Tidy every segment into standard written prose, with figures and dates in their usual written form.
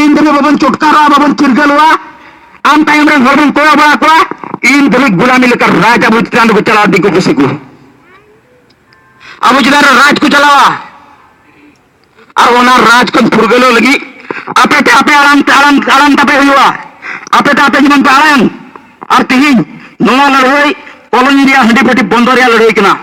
तीन दिन बाबन चुटकारा बाबन चिरगलवा आम टाइम रे हरबन कोया बड़ा को इन दलित गुलामी लेकर राज अबू चिदान को चला दी को किसी को अबू चिदान राज को चलावा और ओना राज को फुरगलो लगी आपे आराम तापे हुआ आपे जीवन पे आराम और तीन नोआ लड़ाई कॉलोनी रिया हंडी फटी बंदर रिया लड़ाई कना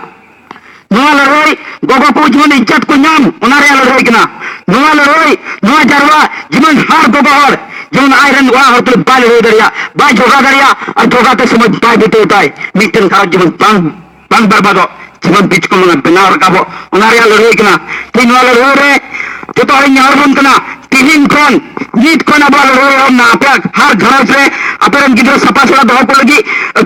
नोआ लड़ाई गोगो को जीवन इज्जत को नाम ओना रिया लड़ाई कना नोआ लड़ाई नोआ जरवा जीवन हार गोगो हर जीवन आयरन वा हर तो बाल हो दरिया बाय जोगा दरिया और जोगा तो समझ बाय बिते होता है मिटन का जीवन पंग बर्बादो जीवन बीच को मंगा बिना रकाबो ओना रिया लड़ाई कना तीन नोआ लड़ाई रे जो तो हरी यार बन कना तीन कौन नीट कौन अब लड़ाई हम ना पे हर घर से अपरन गिदर सपा सड़ा दो को लगी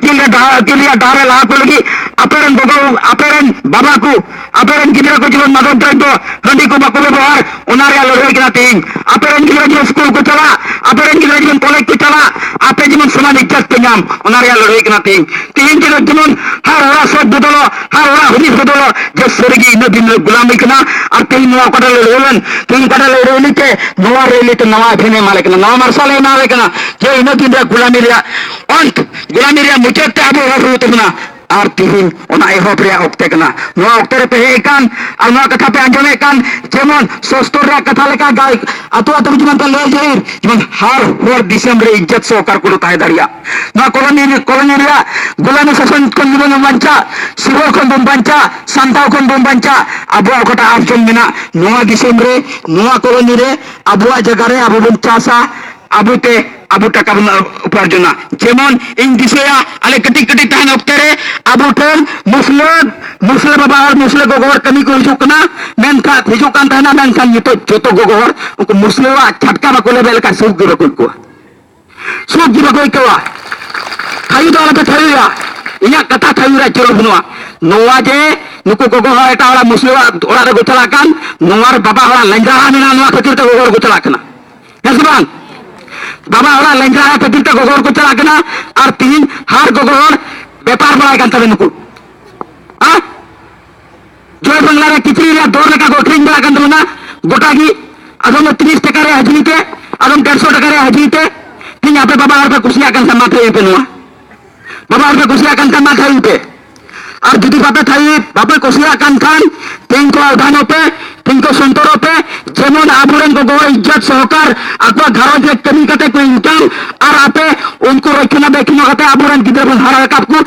किलिया डारे ला को लगी अपरन गोगो अपरन बाबा को अपरन गिदर को जीवन मदद दे दो हंडी को बकुले बाहर उनारे लड़ाई कना तीन अपरन गिदर जीवन स्कूल को चला अपरन गिदर जीवन कॉलेज को चला आपे जीवन समान इज्जत पे नाम उनारे लड़ाई कना तीन गिदर जीवन हर ओरा सब बदलो हर ओरा हुदी बदलो जो सरगी इन दिन गुलामी कना और तीन नवा कटा लड़ोलन तीन कटा लड़ोली के नवा रेली तो नवा फिने मालिक ना नवा मरसाले मालिक ना जो इन दिन गुलामी रिया अंत गुलामी रिया मुझे ताबो हो तो ना और तीन ओना एहोप रिया ओक्ते कना नवा ओक्ते रे पे एकान और नवा कथा पे अंजमे कान जेमन सोस्तर रा कथा लेका गाय अतो जीवन का ले जाहिर जीवन हर होर दिसंबर इज्जत सहकार को ताहे दरिया नवा कॉलोनी रिया गुलामी शासन को जीवन बंचा सिवल को बंचा सांताव को बंचा अबुआ कटा आर्जन मेना नवा दिसंबर नवा कॉलोनी रे अबुआ जगह रे अबु बंचासा अबुते अबु टाका उपार्जना जेमन इन दिसया आले कटी कटी ताहन ओक्ते रे अबु ठन मुस्लिम बाबा और मुस्लिम गोगोर कमी को हिजुकना मेनका हिजुकान ताहना मेनका नितो जोतो गोगोर उनको मुस्लिम छटका बको लेबल का सुख गिरो को सुख गिरो को थायु दाला पे थायुया इना कथा थायुरा चलो बुनवा नोवा जे नुको गोगोर एटा वाला मुस्लिम ओरा रे गोचला कान नोवार बाबा वाला लंजा मेना नोवा खतिर तो गोगोर गोचला कना हेसबान बाबा वाला लंजा खतिर तो गोगोर गोचला कना और तीन हार गोगोर व्यापार बड़ा कान तबे नुको आ जोय बंगला रे किचरी रे दौर लेका गोखरिंग बड़ा कान ना गोटागी अदम 30 टका रे हजरीते अदम 150 टका रे हजरीते तीन यहाँ पे बाबा और पे कुसिया कान समा थे पे नुआ बाबा और पे कुसिया कान समा थे पे और दीदी बापे थाई बापे कुसिया कान खान तीन को अवधानों पे तीन को संतरों पे जेमन आबुरन को गो इज्जत सहकार अथवा घरों से कमी कते कोई इनकम और आपे उनको रखना देखना कते आबुरन किधर हरा कापको